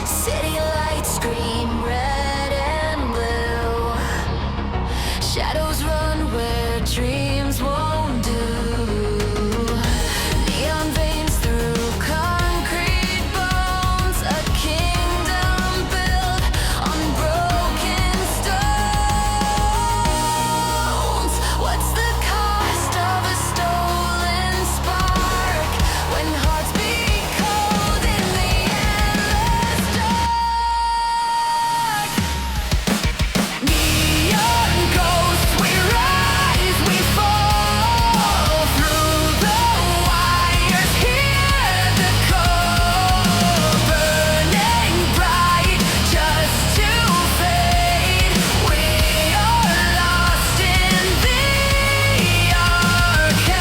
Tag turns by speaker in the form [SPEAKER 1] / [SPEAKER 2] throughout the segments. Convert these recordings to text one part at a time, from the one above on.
[SPEAKER 1] City lights scream red and blue. Shadows run where dreams won't do. Neon veins through concrete bones. A kingdom built on broken stones. What's the cost of a stolen spark when hearts beat cold in the endless dark? Neon ghosts, we rise, we fall through the wires. Hear the call, burning bright, just to fade. We are lost in the arcade.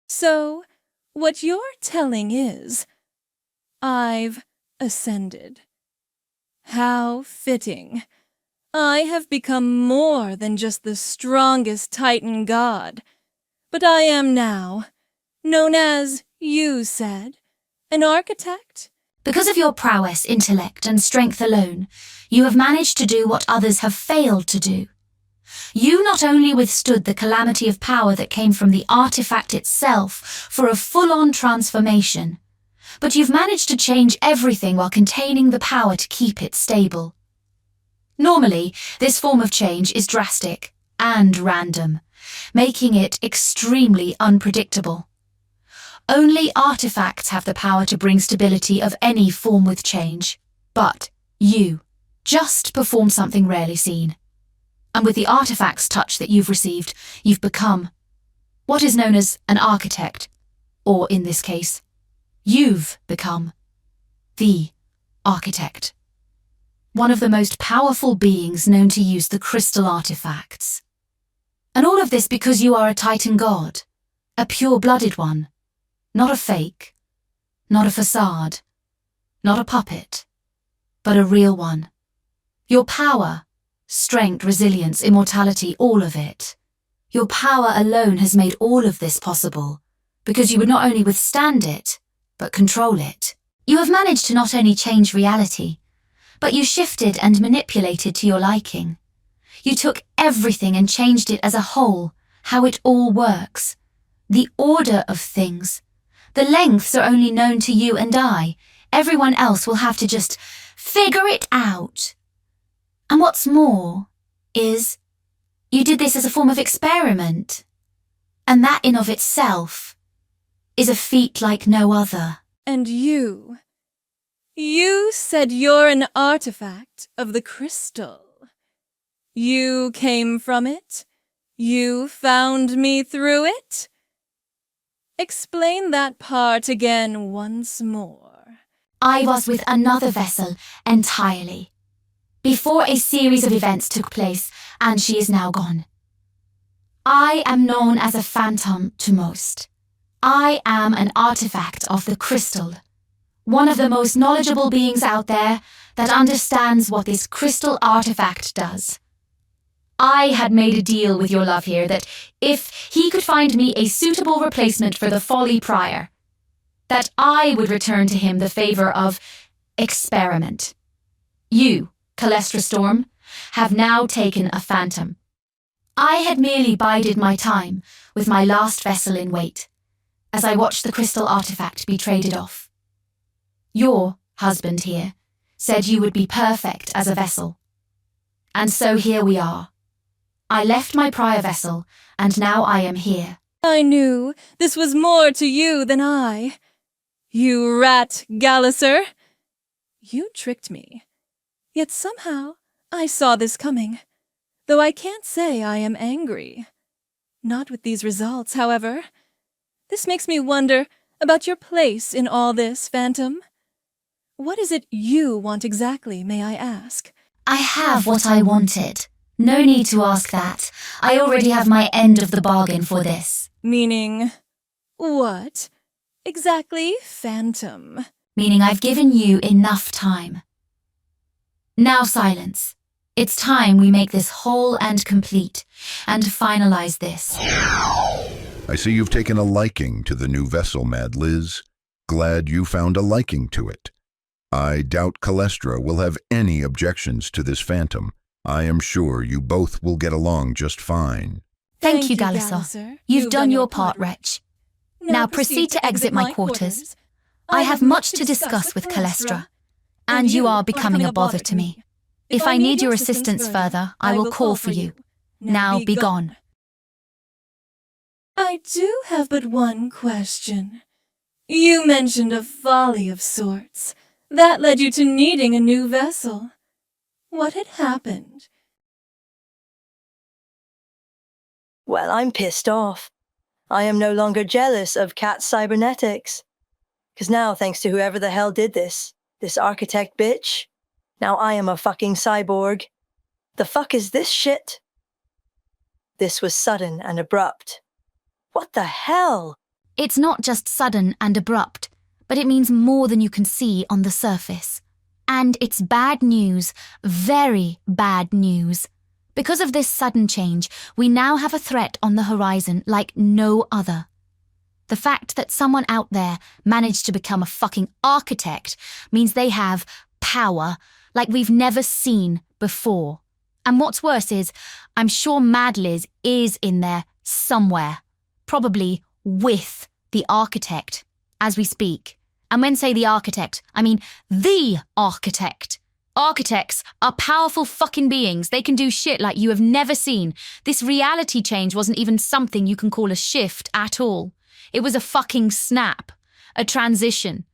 [SPEAKER 2] So, what you're telling is, I've ascended. How fitting. I have become more than just the strongest Titan god, but I am now known as, you said, an architect?
[SPEAKER 3] Because of your prowess, intellect, and strength alone, you have managed to do what others have failed to do. You not only withstood the calamity of power that came from the artifact itself for a full-on transformation, but you've managed to change everything while containing the power to keep it stable. Normally, this form of change is drastic and random, making it extremely unpredictable. Only artifacts have the power to bring stability of any form with change, but you just performed something rarely seen. And with the artifact's touch that you've received, you've become what is known as an architect, or in this case, you've become the architect. One of the most powerful beings known to use the crystal artifacts. And all of this because you are a Titan god, a pure-blooded one, not a fake, not a facade, not a puppet, but a real one. Your power, strength, resilience, immortality, all of it. Your power alone has made all of this possible, because you would not only withstand it, but control it. You have managed to not only change reality, but you shifted and manipulated to your liking. You took everything and changed it as a whole, how it all works. The order of things. The lengths are only known to you and I. Everyone else will have to just figure it out. And what's more is, you did this as a form of experiment. And that in of itself is a feat like no other.
[SPEAKER 2] And you said you're an artifact of the crystal. You came from it? You found me through it? Explain that part again once more.
[SPEAKER 3] I was with another vessel entirely, before a series of events took place, and she is now gone. I am known as a phantom to most. I am an artifact of the crystal, one of the most knowledgeable beings out there that understands what this crystal artifact does. I had made a deal with your love here that if he could find me a suitable replacement for the folly prior, that I would return to him the favor of experiment. You, Calestra Storm, have now taken a phantom. I had merely bided my time with my last vessel in wait, as I watched the crystal artifact be traded off. Your husband here said you would be perfect as a vessel. And so here we are. I left my prior vessel, and now I am here.
[SPEAKER 2] I knew this was more to you than I. You rat, Galliser. You tricked me. Yet somehow I saw this coming. though I can't say I am angry. Not with these results, however. This makes me wonder about your place in all this, Phantom. What is it you want exactly, may I ask?
[SPEAKER 3] I have what I wanted. No need to ask that. I already have my end of the bargain for this.
[SPEAKER 2] Meaning, what exactly, Phantom?
[SPEAKER 3] Meaning I've given you enough time. Now silence. It's time we make this whole and complete, and finalize this.
[SPEAKER 4] I see you've taken a liking to the new vessel, Mad Liz. Glad you found a liking to it. I doubt Calestra will have any objections to this Phantom. I am sure you both will get along just fine.
[SPEAKER 3] Thank you, Galisar. You've done your part, wretch. Now proceed to exit my quarters. I have much to discuss with Calestra, and you are becoming a bother to me. If I need your assistance further, I will call for you. Now be gone.
[SPEAKER 2] I do have but one question. You mentioned a folly of sorts. That led you to needing a new vessel. What had happened?
[SPEAKER 5] Well, I'm pissed off. I am no longer jealous of Cat's cybernetics. 'Cause now, thanks to whoever the hell did this architect bitch, now I am a fucking cyborg. The fuck is this shit? This was sudden and abrupt. What the hell?
[SPEAKER 3] It's not just sudden and abrupt, but it means more than you can see on the surface. And it's bad news, very bad news. Because of this sudden change, we now have a threat on the horizon like no other. The fact that someone out there managed to become a fucking architect means they have power like we've never seen before. And what's worse is, I'm sure Mad Liz is in there somewhere, probably with the architect, as we speak. And when say the architect, I mean the architect. Architects are powerful fucking beings. They can do shit like you have never seen. This reality change wasn't even something you can call a shift at all. It was a fucking snap, a transition,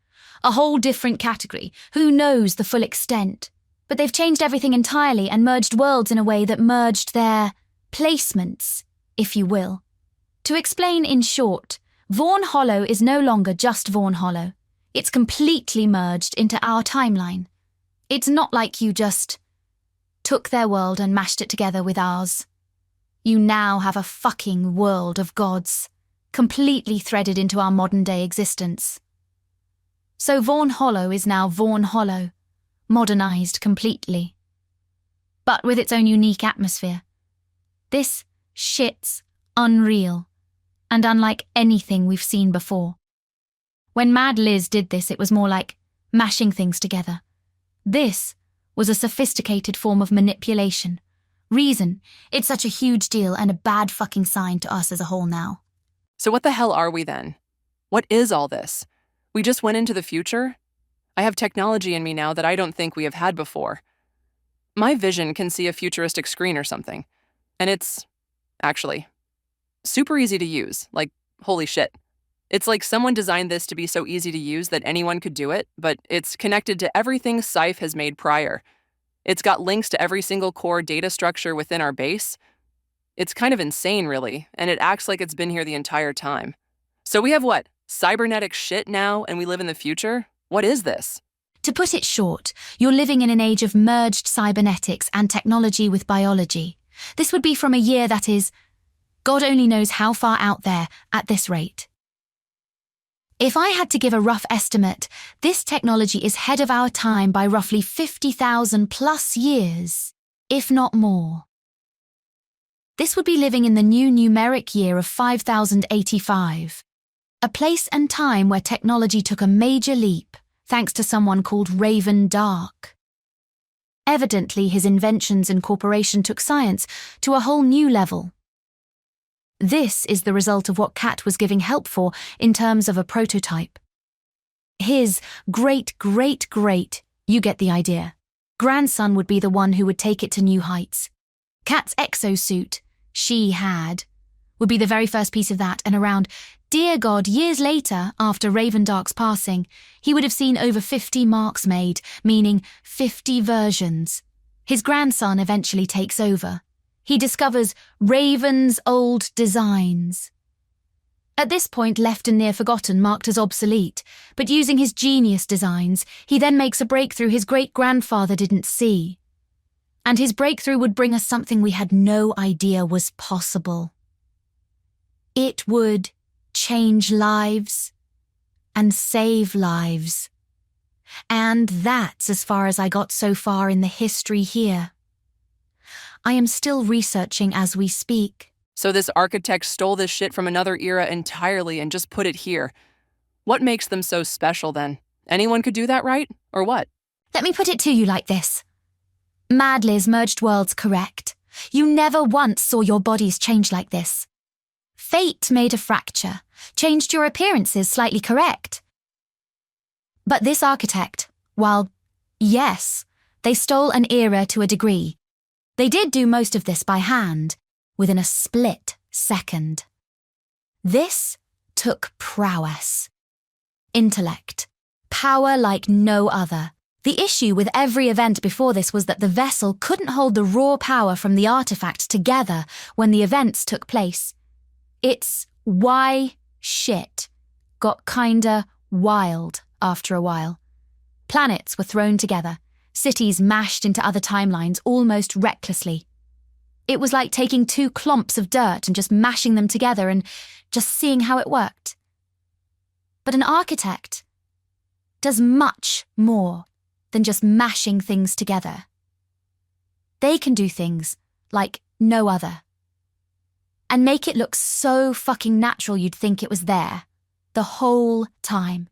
[SPEAKER 3] a whole different category. Who knows the full extent? But they've changed everything entirely and merged worlds in a way that merged their placements, if you will. To explain in short, Vaughan Hollow is no longer just Vaughan Hollow. It's completely merged into our timeline. It's not like you just took their world and mashed it together with ours. You now have a fucking world of gods, completely threaded into our modern-day existence. So Vaughan Hollow is now Vaughan Hollow, modernised completely. But with its own unique atmosphere. This shit's unreal, and unlike anything we've seen before. When Mad Liz did this, it was more like mashing things together. This was a sophisticated form of manipulation. Reason, it's such a huge deal and a bad fucking sign to us as a whole now.
[SPEAKER 6] So what the hell are we then? What is all this? We just went into the future? I have technology in me now that I don't think we have had before. My vision can see a futuristic screen or something. And it's, actually, super easy to use. Like, holy shit. It's like someone designed this to be so easy to use that anyone could do it, but it's connected to everything Scythe has made prior. It's got links to every single core data structure within our base. It's kind of insane, really, and it acts like it's been here the entire time. So we have what? Cybernetic shit now, and we live in the future? What is this?
[SPEAKER 3] To put it short, you're living in an age of merged cybernetics and technology with biology. This would be from a year that is, God only knows how far out there at this rate. If I had to give a rough estimate, this technology is ahead of our time by roughly 50,000 plus years, if not more. This would be living in the new numeric year of 5085, a place and time where technology took a major leap, thanks to someone called Raven Dark. Evidently, his inventions and corporation took science to a whole new level. This is the result of what Cat was giving help for in terms of a prototype. His great, you get the idea, grandson would be the one who would take it to new heights. Cat's exosuit, she had, would be the very first piece of that, and around, dear God, years later, after Ravendark's passing, he would have seen over 50 marks made, meaning 50 versions. His grandson eventually takes over. He discovers Raven's old designs. At this point, left and near forgotten, marked as obsolete, but using his genius designs, he then makes a breakthrough his great-grandfather didn't see. And his breakthrough would bring us something we had no idea was possible. It would change lives and save lives. And that's as far as I got so far in the history here. I am still researching as we speak.
[SPEAKER 6] So this architect stole this shit from another era entirely and just put it here. What makes them so special then? Anyone could do that, right? Or what?
[SPEAKER 3] Let me put it to you like this. Mad Liz merged worlds correct. You never once saw your bodies change like this. Fate made a fracture, changed your appearances slightly correct. But this architect, while, yes, they stole an era to a degree, they did do most of this by hand, within a split second. This took prowess, intellect, power like no other. The issue with every event before this was that the vessel couldn't hold the raw power from the artifact together when the events took place. It's why shit got kinda wild after a while. Planets were thrown together, cities mashed into other timelines almost recklessly. It was like taking two clumps of dirt and just mashing them together and just seeing how it worked. But an architect does much more than just mashing things together. They can do things like no other. And make it look so fucking natural you'd think it was there, the whole time.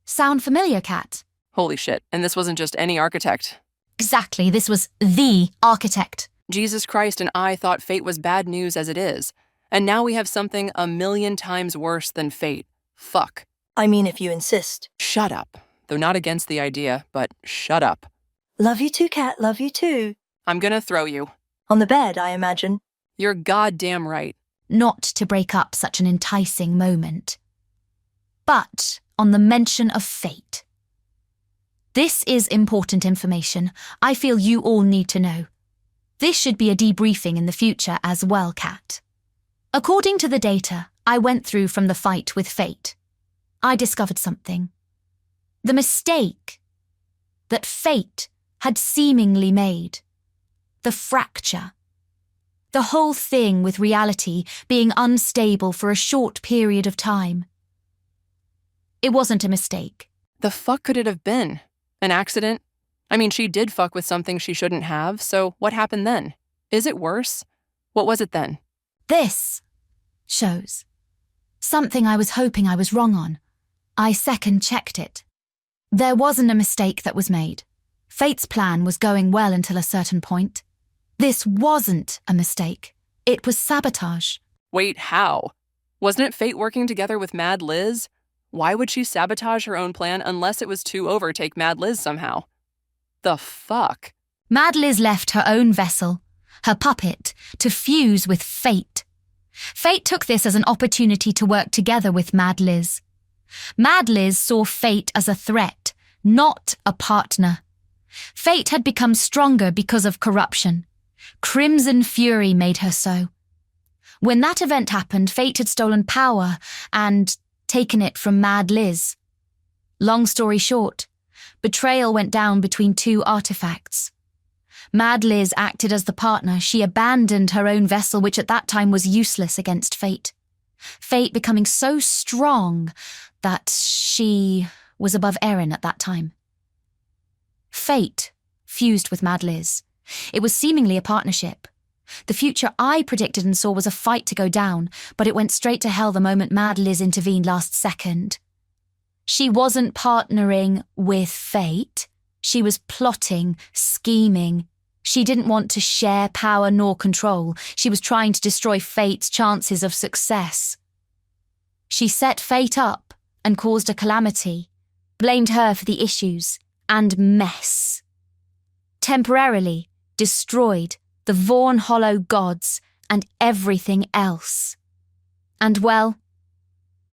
[SPEAKER 3] Sound familiar, Kat?
[SPEAKER 6] Holy shit, and this wasn't just any architect.
[SPEAKER 3] Exactly, this was the architect.
[SPEAKER 6] Jesus Christ and I thought fate was bad news as it is. And now we have something 1,000,000 times worse than fate. Fuck.
[SPEAKER 5] I mean, if you insist.
[SPEAKER 6] Shut up. Though not against the idea, but shut up.
[SPEAKER 5] Love you too, Cat, love you too.
[SPEAKER 6] I'm gonna throw you.
[SPEAKER 5] On the bed, I imagine.
[SPEAKER 6] You're goddamn right.
[SPEAKER 3] Not to break up such an enticing moment. But on the mention of fate. This is important information I feel you all need to know. This should be a debriefing in the future as well, Kat. According to the data I went through from the fight with fate, I discovered something. The mistake that fate had seemingly made. The fracture. The whole thing with reality being unstable for a short period of time. It wasn't a mistake.
[SPEAKER 6] The fuck could it have been? An accident? I mean, she did fuck with something she shouldn't have, so what happened then? Is it worse? What was it then?
[SPEAKER 3] This shows something I was hoping I was wrong on. I second-checked it. There wasn't a mistake that was made. Fate's plan was going well until a certain point. This wasn't a mistake. It was sabotage.
[SPEAKER 6] Wait, how? Wasn't it fate working together with Mad Liz? Why would she sabotage her own plan unless it was to overtake Mad Liz somehow? The fuck?
[SPEAKER 3] Mad Liz left her own vessel, her puppet, to fuse with fate. Fate took this as an opportunity to work together with Mad Liz. Mad Liz saw fate as a threat, not a partner. Fate had become stronger because of corruption. Crimson fury made her so. When that event happened, fate had stolen power and taken it from Mad Liz. Long story short, betrayal went down between two artifacts. Mad Liz acted as the partner. She abandoned her own vessel, which at that time was useless against fate. Fate becoming so strong that she was above Erin at that time. Fate fused with Mad Liz. It was seemingly a partnership. The future I predicted and saw was a fight to go down, but it went straight to hell the moment Mad Liz intervened last second. She wasn't partnering with fate. She was plotting, scheming. She didn't want to share power nor control. She was trying to destroy fate's chances of success. She set fate up and caused a calamity, blamed her for the issues, and mess. Temporarily destroyed the Vaughan Hollow gods and everything else. And well,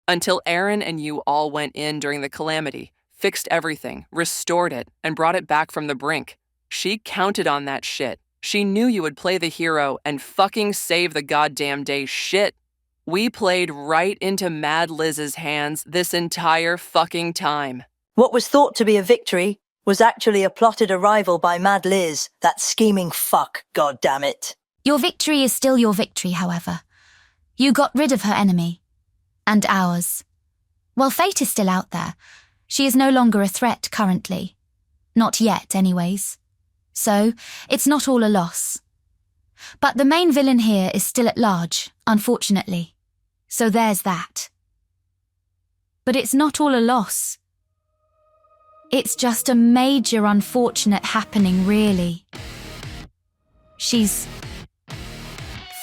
[SPEAKER 6] Until Erin and you all went in during the calamity, fixed everything, restored it, and brought it back from the brink. She counted on that shit. She knew you would play the hero and fucking save the goddamn day. Shit. We played right into Mad Liz's hands this entire fucking time.
[SPEAKER 5] What was thought to be a victory was actually a plotted arrival by Mad Liz, that scheming fuck, goddammit.
[SPEAKER 3] Your victory is still your victory, however. You got rid of her enemy. And ours. While Fate is still out there, she is no longer a threat currently. Not yet, anyways. So, it's not all a loss. But the main villain here is still at large, unfortunately. So there's that. But it's not all a loss. It's just a major unfortunate happening, really. She's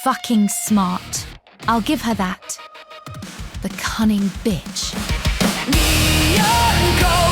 [SPEAKER 3] fucking smart. I'll give her that. The cunning bitch.
[SPEAKER 1] Neon gold.